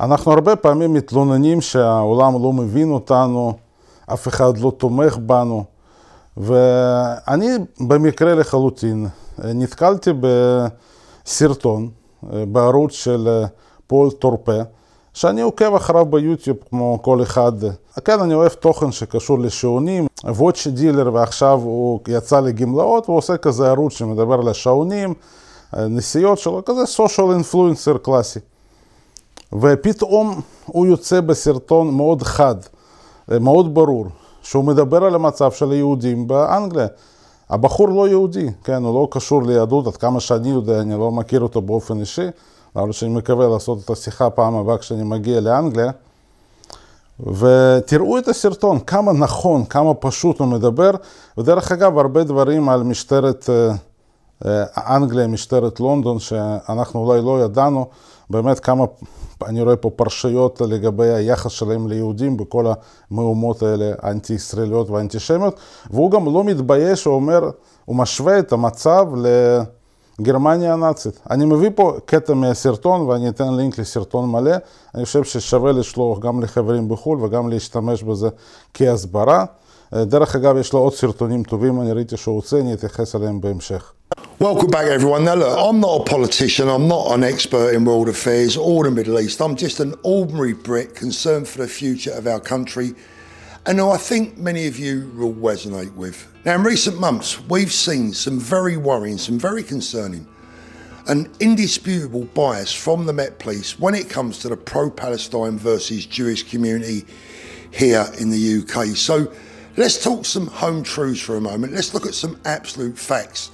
אנחנו הרבה פעמים מתלוננים שהעולם לא מבין אותנו, אף אחד לא תומך בנו, ואני במקרה לחלוטין נתקלתי בסרטון בערוץ של פול טורפה, שאני עוקב אחריו ביוטיוב כמו כל אחד. כן, אני אוהב תוכן שקשור לשעונים, וואץ' דילר, ועכשיו הוא יצא לגמלאות, והוא עושה כזה ערוץ שמדבר על השעונים, נסיעות שלו, כזה סושיאל אינפלואנסר קלאסי. ופתאום הוא יוצא בסרטון מאוד חד, מאוד ברור, שהוא מדבר על המצב של היהודים באנגליה. הבחור לא יהודי, כן, הוא לא קשור ליהדות, עד כמה שאני יודע, אני לא מכיר אותו באופן אישי, למרות שאני מקווה לעשות את השיחה פעם הבאה כשאני מגיע לאנגליה. ותראו את הסרטון, כמה נכון, כמה פשוט הוא מדבר, ודרך אגב, הרבה דברים על משטרת אנגליה, משטרת לונדון, שאנחנו אולי לא ידענו, באמת כמה, אני רואה פה פרשיות לגבי היחס שלהם ליהודים בכל המהומות האלה, האנטי-ישראליות והאנטישמיות, והוא גם לא מתבייש, הוא אומר, הוא משווה את המצב לגרמניה הנאצית. אני מביא פה קטע מהסרטון, ואני אתן לינק לסרטון מלא, אני חושב ששווה לשלוח גם לחברים בחו"ל, וגם להשתמש בזה כהסברה. דרך אגב, יש לו עוד סרטונים טובים, אני ראיתי שהוא רוצה, אני אתייחס עליהם בהמשך. Welcome back everyone. Now look, I'm not a politician, I'm not an expert in world affairs or the Middle East. I'm just an ordinary Brit concerned for the future of our country and who I think many of you will resonate with. Now in recent months we've seen some very worrying, some very concerning and indisputable bias from the Met Police when it comes to the pro-Palestine versus Jewish community here in the UK. So let's talk some home truths for a moment. Let's look at some absolute facts,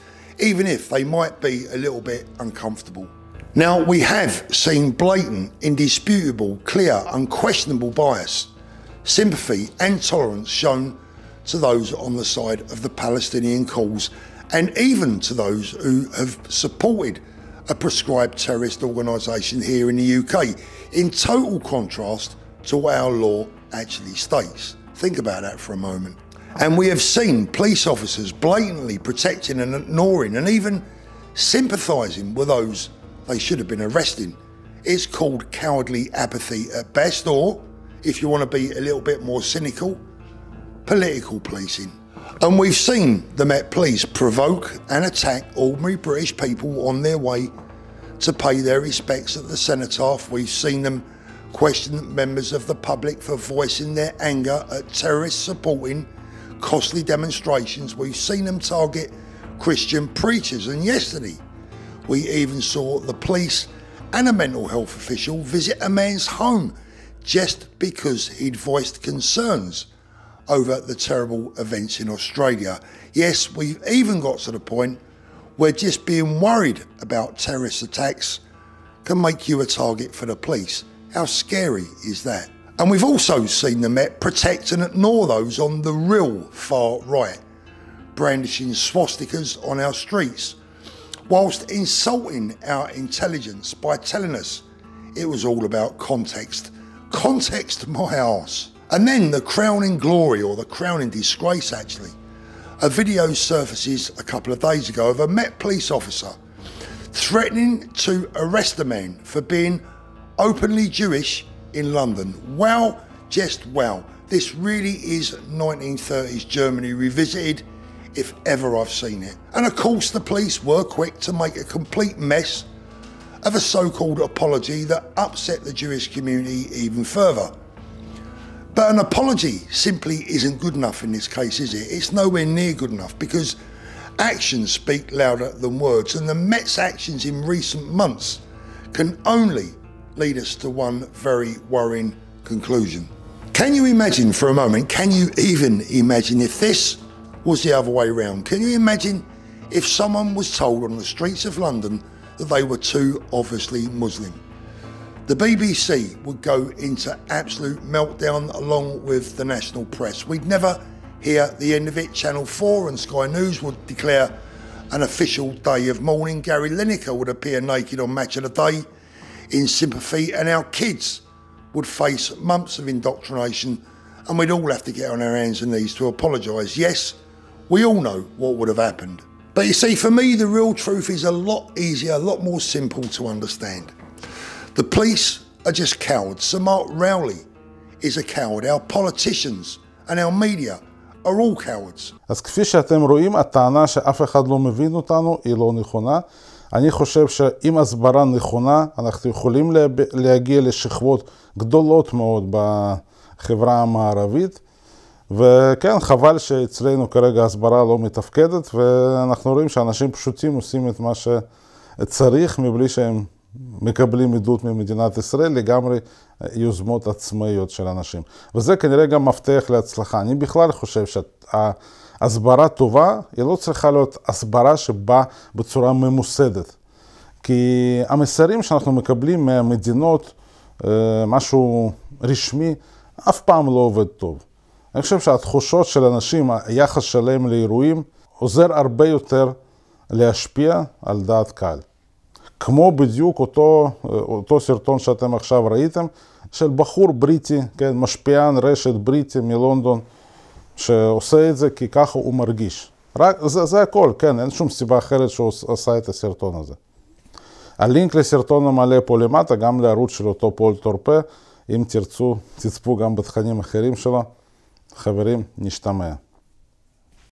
even if they might be a little bit uncomfortable. Now, we have seen blatant, indisputable, clear, unquestionable bias, sympathy and tolerance shown to those on the side of the Palestinian cause, and even to those who have supported a proscribed terrorist organisation here in the UK, in total contrast to what our law actually states. Think about that for a moment. And we have seen police officers blatantly protecting and ignoring and even sympathising with those they should have been arresting. It's called cowardly apathy at best, or, if you want to be a little bit more cynical, political policing. And we've seen the Met Police provoke and attack ordinary British people on their way to pay their respects at the cenotaph. We've seen them question members of the public for voicing their anger at terrorists supporting costly demonstrations. We've seen them target Christian preachers, and yesterday we even saw the police and a mental health official visit a man's home just because he'd voiced concerns over the terrible events in Australia. Yes, we've even got to the point where just being worried about terrorist attacks can make you a target for the police. How scary is that? And we've also seen the Met protect and ignore those on the real far right, brandishing swastikas on our streets, whilst insulting our intelligence by telling us it was all about context. Context my arse. And then the crowning glory, or the crowning disgrace actually, a video surfaces a couple of days ago of a Met Police officer threatening to arrest a man for being openly Jewish in London. Wow, just wow. This really is 1930s Germany revisited, if ever I've seen it. And of course the police were quick to make a complete mess of a so-called apology that upset the Jewish community even further. But an apology simply isn't good enough in this case, is it? It's nowhere near good enough, because actions speak louder than words, and the Met's actions in recent months can only lead us to one very worrying conclusion. Can you imagine for a moment, can you even imagine if this was the other way around? Can you imagine if someone was told on the streets of London that they were too obviously Muslim? The BBC would go into absolute meltdown along with the national press. We'd never hear the end of it. Channel 4 and Sky News would declare an official day of mourning. Gary Lineker would appear naked on Match of the Day in sympathy, and our kids would face months of indoctrination, and we'd all have to get on our hands and knees to apologise. Yes, we all know what would have happened. But you see, for me, the real truth is a lot easier, a lot more simple to understand. The police are just cowards. Sir Mark Rowley is a coward. Our politicians and our media are all cowards. אז כפי שאתם רואים, הטענה שאף אחד לא מבין אותנו היא לא נכונה. אני חושב שאם הסברה נכונה, אנחנו יכולים להגיע לשכבות גדולות מאוד בחברה המערבית. וכן, חבל שאצלנו כרגע הסברה לא מתפקדת, ואנחנו רואים שאנשים פשוטים עושים את מה שצריך, מבלי שהם מקבלים עדות ממדינת ישראל, לגמרי יוזמות עצמאיות של אנשים. וזה כנראה גם מפתח להצלחה. אני בכלל חושב שהסברה טובה, היא לא צריכה להיות הסברה שבאה בצורה ממוסדת. כי המסרים שאנחנו מקבלים מהמדינות, משהו רשמי, אף פעם לא עובד טוב. אני חושב שהתחושות של אנשים, היחס שלהם לאירועים, עוזר הרבה יותר להשפיע על דעת קהל. כמו בדיוק אותו סרטון שאתם עכשיו ראיתם, של בחור בריטי, כן, משפיען רשת בריטי מלונדון, שעושה את זה כי ככה הוא מרגיש. זה הכל, כן, אין שום סיבה אחרת שהוא עשה את הסרטון הזה. הלינק לסרטון המלא פה למטה, גם לערוץ של אותו פול טורפה, אם תרצו, תצפו גם בתכנים אחרים שלו. חברים, נשתמע.